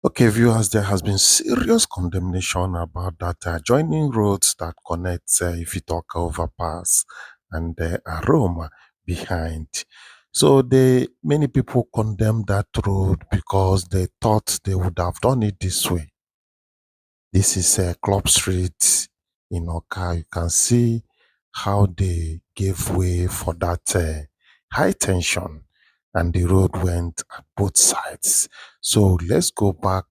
Okay, viewers, there has been serious condemnation about that adjoining roads that connect Ifite Awka Overpass and Aroma behind. So many people condemn that road because they thought they would have done it this way. This is Club Street in Oka. You can see how they gave way for that high tension and the road went at both sides. So let's go back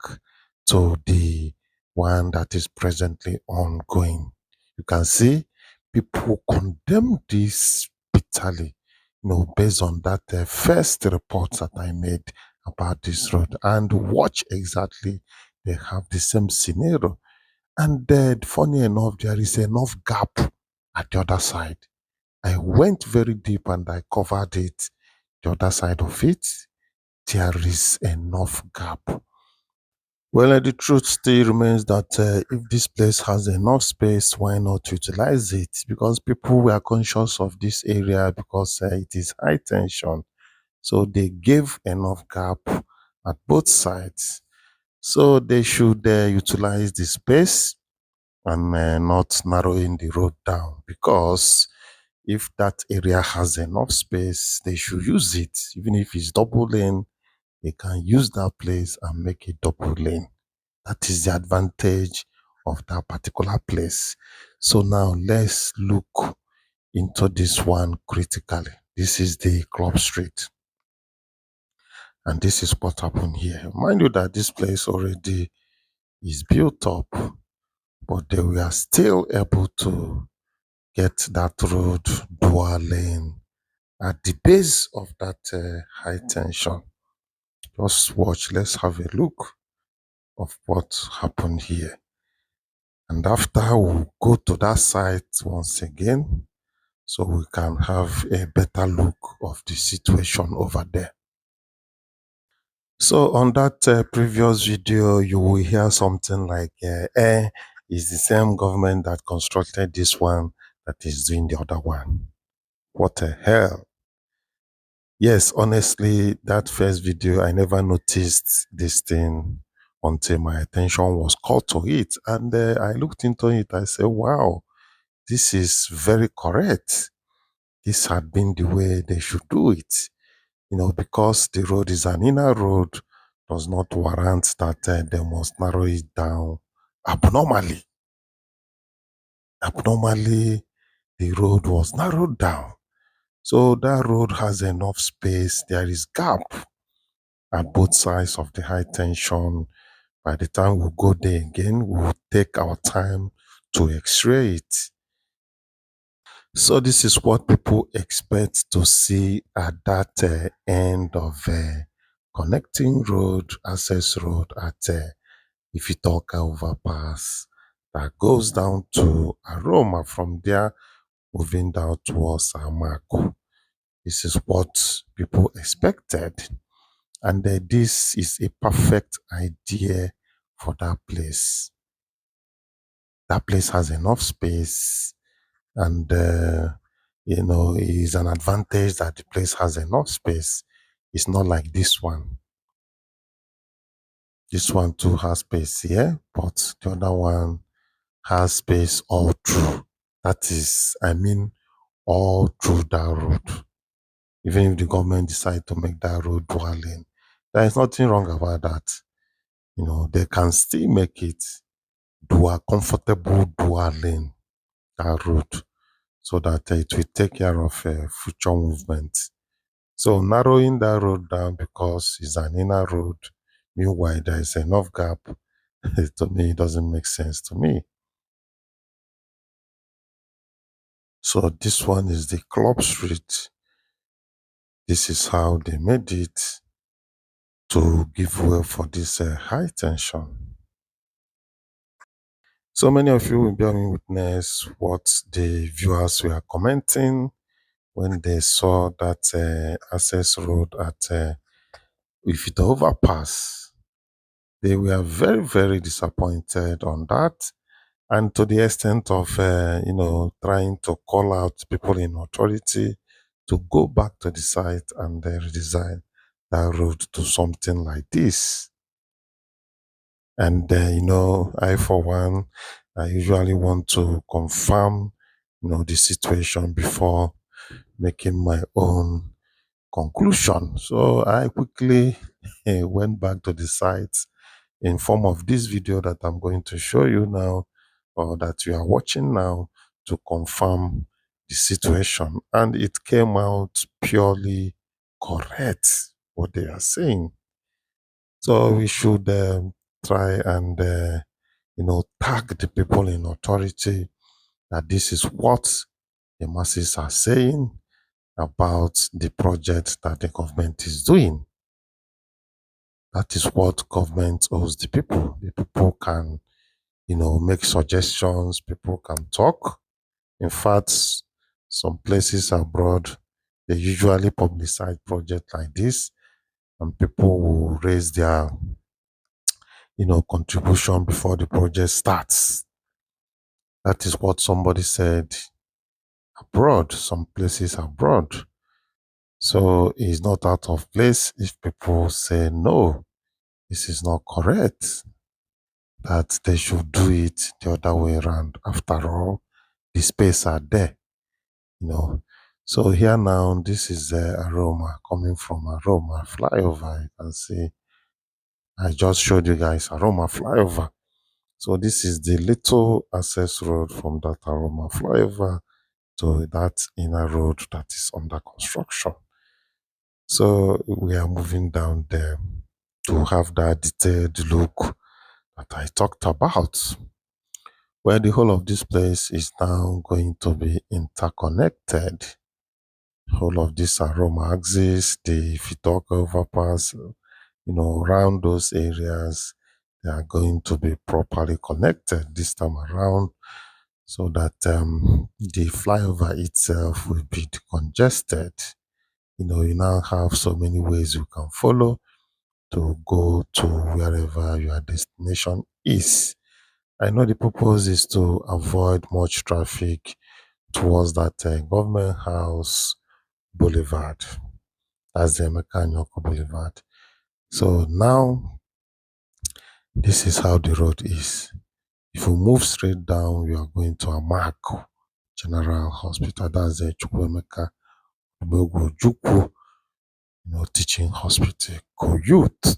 to the one that is presently ongoing. You can see people condemn this bitterly, based on that first report that I made about this road. And watch exactly, they have the same scenario. And funny enough, there is enough gap at the other side. I went very deep and I covered it. The other side of it, there is enough gap. Well, the truth still remains that if this place has enough space, why not utilize it? Because people were conscious of this area because it is high tension. So they gave enough gap at both sides. So they should utilize the space and not narrowing the road down, because if that area has enough space, they should use it. Even if it's double lane, they can use that place and make it double lane. That is the advantage of that particular place. So now let's look into this one critically. This is the Club Street, and this is what happened here. Mind you that this place already is built up, but they were still able to get that road dual lane at the base of that high tension. Just watch, let's have a look of what happened here. And after we'll go to that site once again, so we can have a better look of the situation over there. So on that previous video, you will hear something like, it's the same government that constructed this one that is doing the other one. What the hell? Yes, honestly, that first video, I never noticed this thing until my attention was called to it. And I looked into it, I said, wow, this is very correct. This had been the way they should do it. Because the road is an inner road, does not warrant that they must narrow it down abnormally. Abnormally, the road was narrowed down. So that road has enough space. There is gap at both sides of the high tension. By the time we go there again, we'll take our time to x-ray it. So this is what people expect to see at that end of connecting road, access road at Ifite Awka Overpass that goes down to Aroma, from there moving down towards Amaku. This is what people expected. And this is a perfect idea for that place. That place has enough space, and it is an advantage that the place has enough space. It's not like this one. This one too has space here, but the other one has space all through. That is, all through that road. Even if the government decide to make that road dual lane, there is nothing wrong about that. They can still make it comfortable dual lane, that road, so that it will take care of future movement. So narrowing that road down because it's an inner road, meanwhile there is enough gap, to me it doesn't make sense to me. So this one is the Club Street. This is how they made it to give way for this high tension. So many of you will bear me witness what the viewers were commenting when they saw that access road at Ifite Overpass. They were very, very disappointed on that, and to the extent of, trying to call out people in authority to go back to the site and redesign that road to something like this. And, I, for one, I usually want to confirm, the situation before making my own conclusion. So I quickly went back to the site in form of this video that I'm going to show you now, or that you are watching now, to confirm the situation. And it came out purely correct, what they are saying. So we should try and, tag the people in authority that this is what the masses are saying about the project that the government is doing. That is what government owes the people. The people can, make suggestions, people can talk. In fact, some places abroad, they usually publicize projects like this, and people will raise their, contribution before the project starts. That is what somebody said abroad, some places abroad. So it's not out of place if people say no, this is not correct, that they should do it the other way around. After all, the space are there, you know. So here now, this is the aroma coming from aroma flyover. You can see I just showed you guys aroma flyover. So this is the little access road from that aroma flyover to that inner road that is under construction. So we are moving down there to have that detailed look that I talked about, where the whole of this place is now going to be interconnected. Whole of this aroma axis, the Ifite Awka Overpass, around those areas, they are going to be properly connected this time around, so that the flyover itself will be decongested. You now have so many ways you can follow to go to wherever your destination is. I know the purpose is to avoid much traffic towards that government house boulevard. That's the Emeka Anyoko Boulevard. So now, this is how the road is. If you move straight down, you are going to Amako General Hospital. That's the Chukwuemeka Ojukwu, teaching hospital. Youth,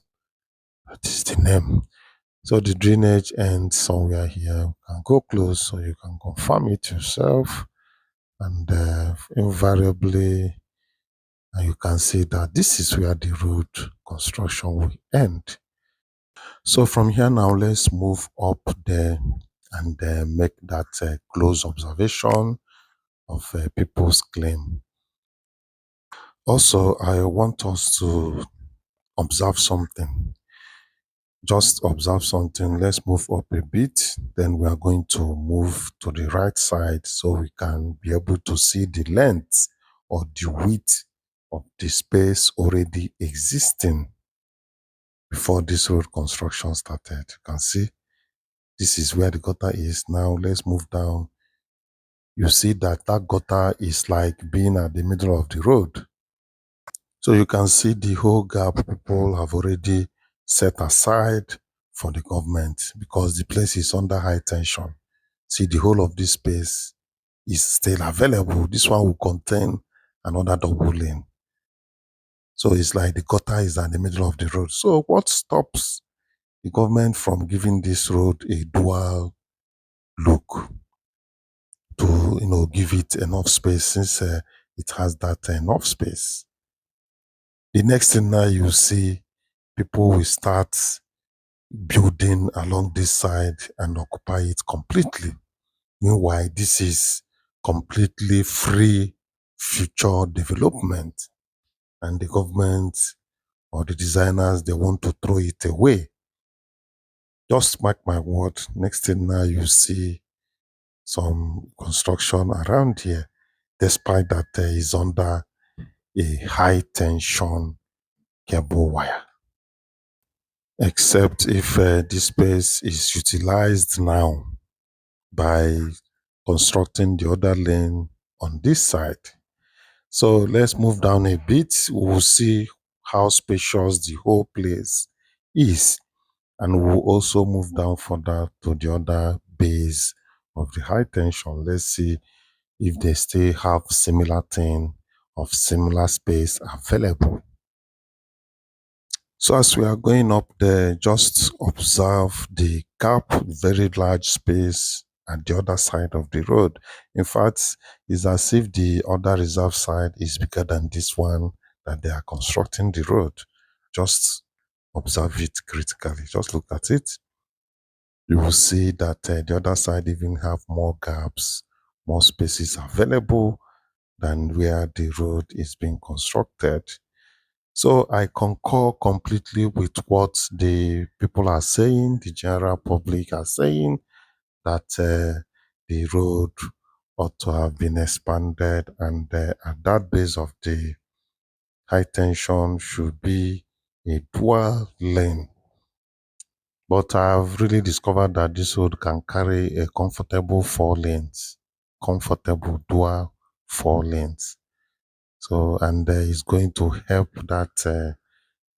that is the name. So the drainage ends somewhere here. You can go close so you can confirm it yourself. And invariably, and you can see that this is where the road construction will end. So from here now, let's move up there and make that close observation of people's claim. Also, I want us to observe something. Just observe something. Let's move up a bit. Then we are going to move to the right side so we can be able to see the length or the width of the space already existing before this road construction started. You can see this is where the gutter is. Now let's move down. You see that that gutter is like being at the middle of the road. So you can see the whole gap people have already set aside for the government because the place is under high tension. See, the whole of this space is still available. This one will contain another double lane. So it's like the gutter is at the middle of the road. So what stops the government from giving this road a dual look to, give it enough space, since it has that enough space? The next thing now you see, people will start building along this side and occupy it completely. Meanwhile, this is completely free future development, and the government or the designers, they want to throw it away. Just mark my word, next thing now you see some construction around here, despite that is under a high tension cable wire. Except if this space is utilized now by constructing the other lane on this side. So let's move down a bit. We'll see how spacious the whole place is. And we'll also move down further to the other base of the high tension. Let's see if they still have similar thing of similar space available. So as we are going up there, just observe the gap, very large space at the other side of the road. In fact, it's as if the other reserve side is bigger than this one that they are constructing the road. Just observe it critically. Just look at it. You will see that the other side even have more gaps, more spaces available than where the road is being constructed. So I concur completely with what the people are saying, the general public are saying, that the road ought to have been expanded, and at that base of the high tension should be a dual lane. But I've really discovered that this road can carry a comfortable 4 lanes, comfortable dual 4 lanes. So, and it's going to help that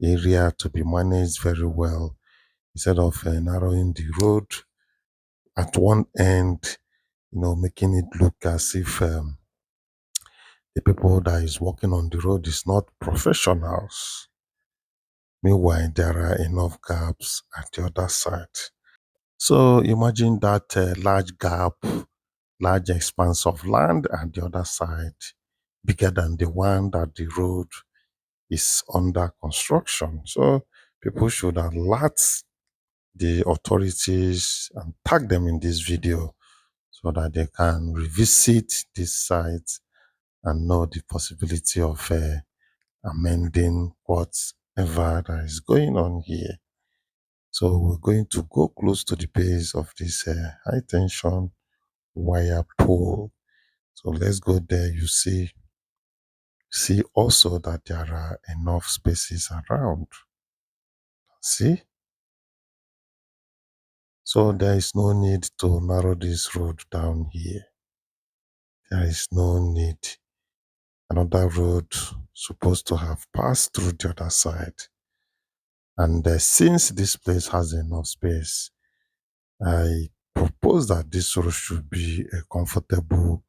area to be managed very well instead of narrowing the road at one end, making it look as if the people that is working on the road is not professionals. Meanwhile, there are enough gaps at the other side. So imagine that large gap, large expanse of land at the other side, bigger than the one that the road is under construction. So people should alert the authorities and tag them in this video so that they can revisit this site and know the possibility of amending whatever that is going on here. So we're going to go close to the base of this high tension wire pole. So let's go there. You see also that there are enough spaces around. See? So there is no need to narrow this road down here. There is no need. Another road supposed to have passed through the other side. And since this place has enough space, I propose that this road should be a comfortable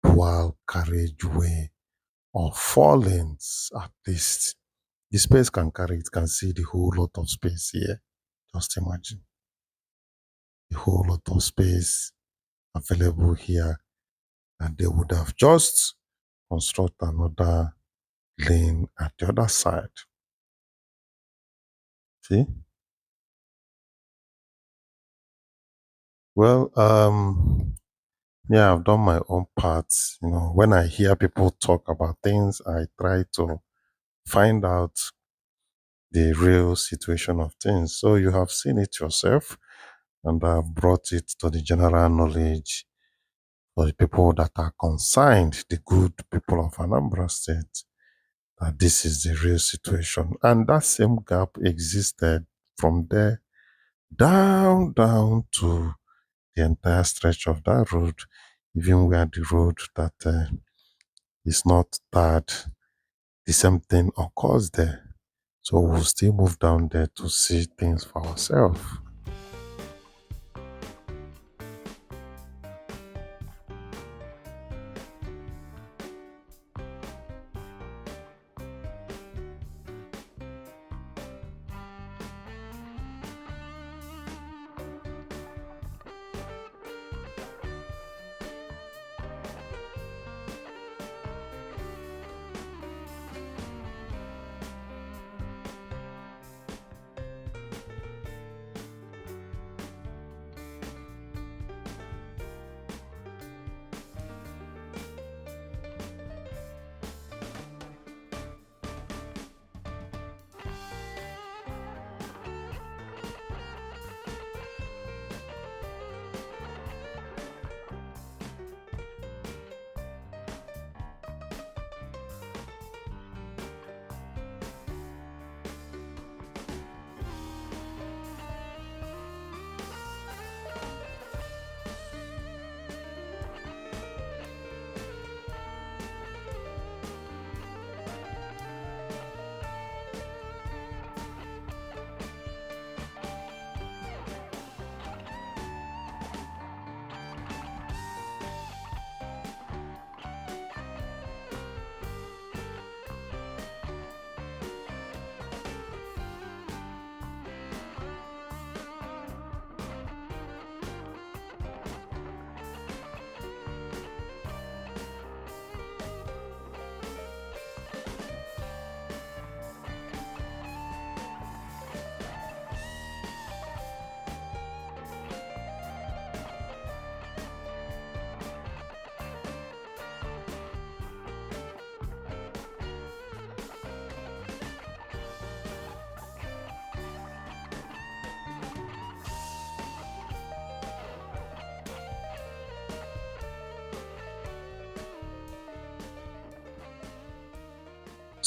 dual carriageway of 4 lanes at least. The space can carry, it can see the whole lot of space here. Just imagine the whole lot of space available here, and they would have just construct another lane at the other side. See? Well, yeah, I've done my own part. When I hear people talk about things, I try to find out the real situation of things. So you have seen it yourself, and I've brought it to the general knowledge for the people that are concerned, the good people of Anambra State, that this is the real situation. And that same gap existed from there down to the entire stretch of that road, even where the road that is not tarred, the same thing occurs there. So we'll still move down there to see things for ourselves.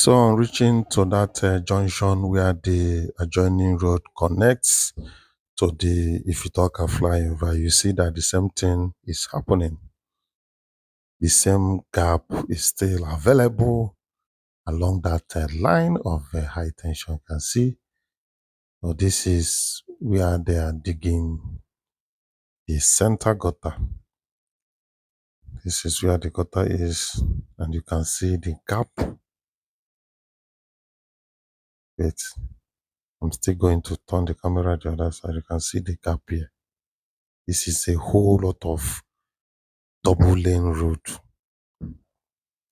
So on reaching to that junction where the adjoining road connects to the Ifite Awka flyover, you see that the same thing is happening. The same gap is still available along that line of high tension. You can see, so this is where they are digging the center gutter. This is where the gutter is, and you can see the gap. Wait, I'm still going to turn the camera the other side. You can see the gap here. This is a whole lot of double lane road.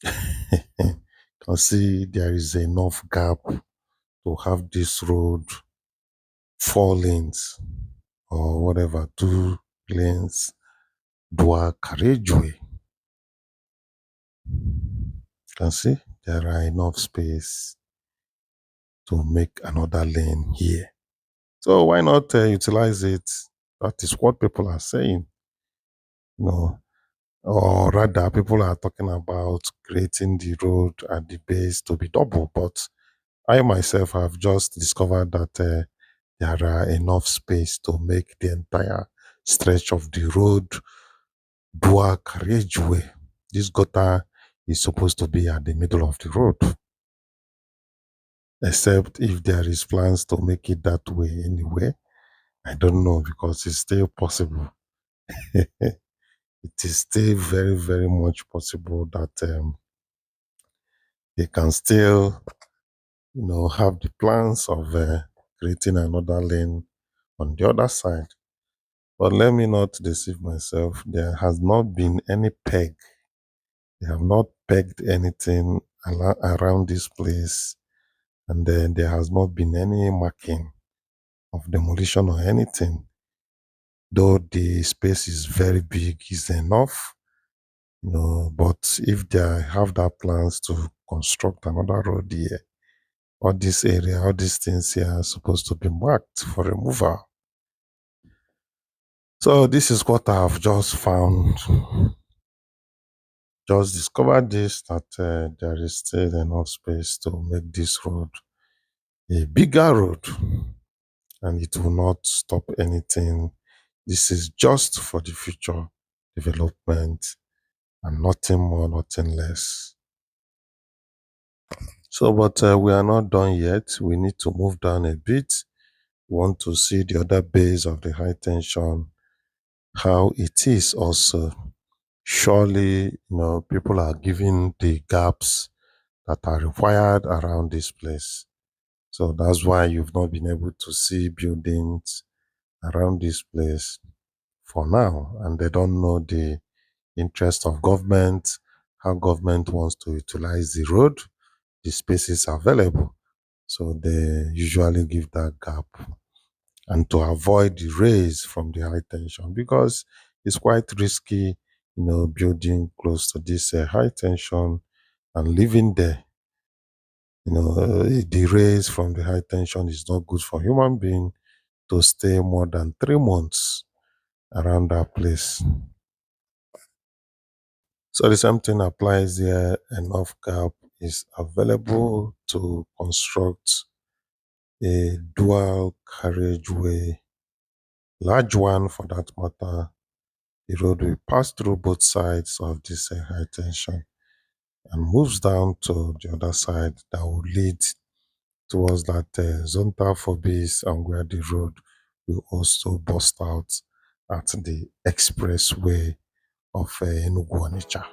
You can see there is enough gap to have this road 4 lanes or whatever, 2 lanes, dual carriageway. You can see there are enough space to make another lane here. So why not utilize it? That is what people are saying, you know, or rather, people are talking about creating the road at the base to be double. But I myself have just discovered that there are enough space to make the entire stretch of the road dual carriageway. This gutter is supposed to be at the middle of the road, except if there is plans to make it that way anyway. I don't know because it's still possible. It is still very, very much possible that they can still, have the plans of creating another lane on the other side. But let me not deceive myself. There has not been any peg. They have not pegged anything around this place, and then there has not been any marking of demolition or anything. Though the space is very big, is enough. But if they have that plans to construct another road here, all this area, all these things here are supposed to be marked for removal. So this is what I have just found. Just discovered this that there is still enough space to make this road a bigger road, and it will not stop anything. This is just for the future development and nothing more, nothing less. So, but we are not done yet. We need to move down a bit. We want to see the other base of the high tension, how it is also. Surely, people are giving the gaps that are required around this place. So that's why you've not been able to see buildings around this place for now. And they don't know the interest of government, how government wants to utilize the road, the spaces available. So they usually give that gap, and to avoid the raise from the high tension, because it's quite risky, building close to this high tension and living there. The raise from the high tension is not good for human being to stay more than 3 months around that place. So the same thing applies here. Enough gap is available to construct a dual carriageway, large one for that matter. The road will pass through both sides of this high tension and moves down to the other side that will lead towards that zontal phobis, and where the road will also bust out at the expressway of Enugu Onitsha.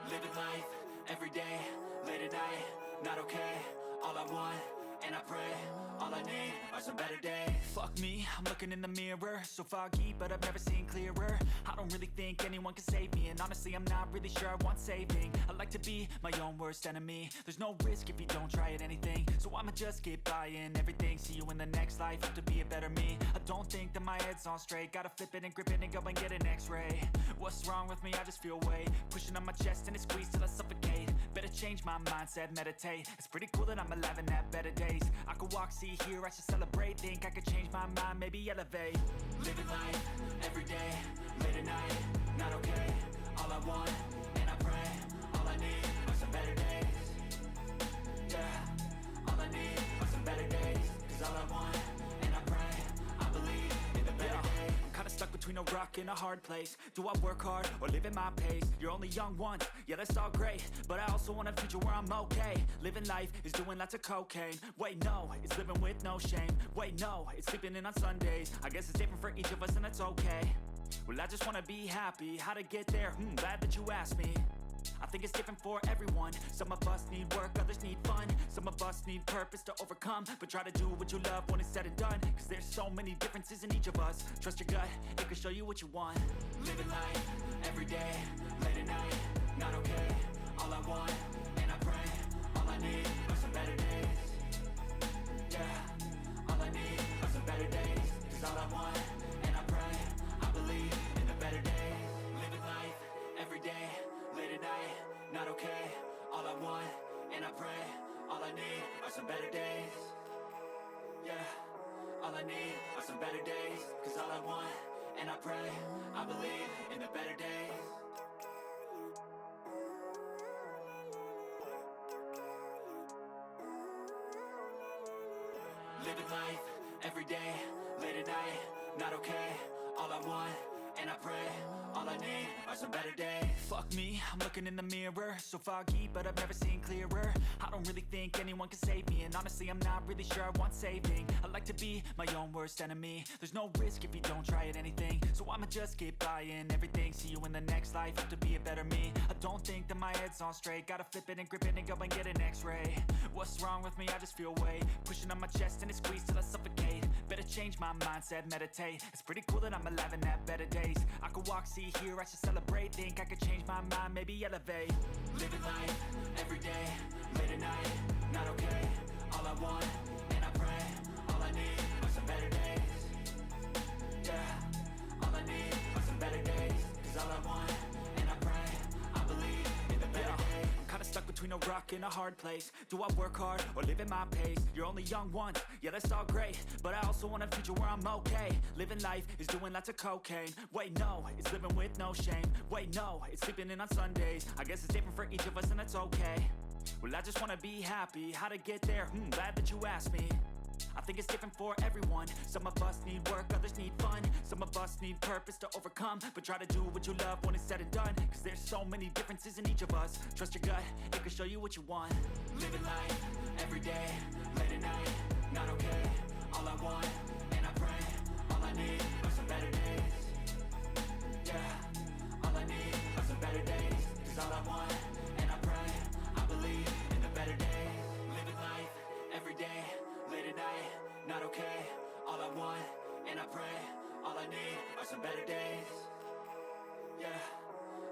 Living life every day, late at night, not okay. All I want, and I pray, all I need are some better days. Fuck me, I'm looking in the mirror, so foggy, but I've never seen clearer. I don't really think anyone can save me, and honestly I'm not really sure I want saving. I like to be my own worst enemy. There's no risk if you don't try at anything, so I'ma just get buying everything. See you in the next life, have to be a better me. I don't think that my head's on straight, gotta flip it and grip it and go and get an x-ray. What's wrong with me? I just feel weight pushing on my chest and it squeezes till I suffocate. Better change change my mindset, meditate. It's pretty cool that I'm alive and have better days. I could walk, see, hear, I should celebrate. Think I could change my mind, maybe elevate. Living life, everyday, late at night, not okay. All I want, and I pray, all I need are some better days. Yeah, all I need are some better days. Cause all I want, and I pray, I believe in the better days. I'm kinda stuck between a rock and a hard place. Do I work hard or live at my pace? You're only young once, yeah that's all great, but I also want a future where I'm okay. Living life is doing lots of cocaine. Wait no, it's living with no shame. Wait no, it's sleeping in on Sundays. I guess it's different for each of us and that's okay. Well I just wanna be happy, how to get there? Glad that you asked me. I think it's different for everyone. Some of us need work, others need fun. Some of us need purpose to overcome. But try to do what you love when it's said and done. Cause there's so many differences in each of us. Trust your gut, it can show you what you want. Living life, everyday, late at night, not okay. All I want, and I pray, all I need are some better days. Yeah, all I need are some better days. Cause all I want, and I pray, I believe in the better days. Living life, everyday, late at night, not okay. All I want, and I pray, all I need are some better days. Yeah, all I need are some better days. Cause all I want, and I pray, I believe in the better days. Living life, everyday, late at night, not okay. All I want, and I pray, all I need are some better days. Fuck me, I'm looking in the mirror, so foggy, but I've never seen clearer. I don't really think anyone can save me, and honestly I'm not really sure I want saving. I like to be my own worst enemy. There's no risk if you don't try at anything, so I'ma just keep buying everything. See you in the next life, have to be a better me. I don't think that my head's on straight, gotta flip it and grip it and go and get an x-ray. What's wrong with me? I just feel weight pushing on my chest and it squeezes till I suffocate. Better change my mindset, meditate. It's pretty cool that I'm alive and have better days. I could walk, see, hear, I should celebrate. Think I could change my mind, maybe elevate. Living life, everyday, late at night, not okay. All I want, and I pray, all I need are some better days. Yeah, all I need are some better days. Cause all I want, and I pray, I believe in the better days. I'm kinda stuck between a rock and a hard place. Do I work hard or live at my pace? You're only young once, yeah that's all great, but I also want a future where I'm okay. Living life is doing lots of cocaine. Wait no, it's living with no shame. Wait no, it's sleeping in on Sundays. I guess it's different for each of us and that's okay. Well I just wanna be happy, how to get there? Glad that you asked me. I think it's different for everyone. Some of us need work, others need fun. Some of us need purpose to overcome. But try to do what you love when it's said and done. Cause there's so many differences in each of us. Trust your gut, it can show you what you want. Living life, everyday, late at night, not okay. All I want, and I pray, all I need are some better days. Yeah, all I need are some better days. Cause all I want, and I pray, I believe in the better days. Living life, everyday, late at night, not okay. All I want, and I pray, all I need are some better days. Yeah,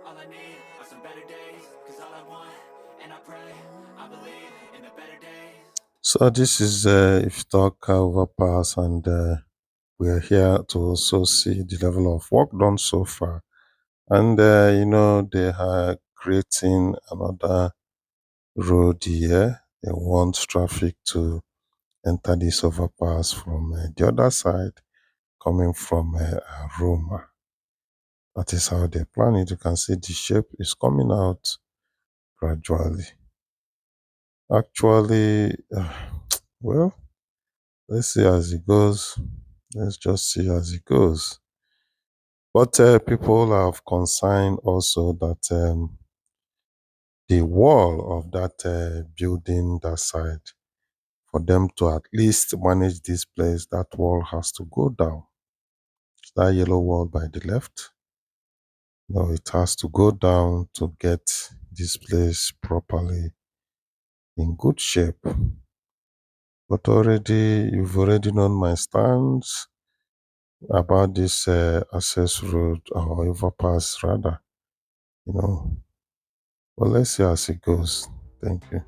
all I need are some better days. Cause all I want, and I pray, I believe in the better days. So this is Ifite Awka Overpass, and we are here to also see the level of work done so far. And they are creating another road here. They want traffic to enter this overpass from the other side, coming from Roma. That is how they plan it. You can see the shape is coming out gradually. Actually, well, let's see as it goes. Let's just see as it goes. But people have concerned also that the wall of that building, that side, for them to at least manage this place, that wall has to go down. That yellow wall by the left, no, it has to go down to get this place properly in good shape. But already, you've already known my stance about this access road or overpass rather, you know. Well, let's see as it goes. Thank you.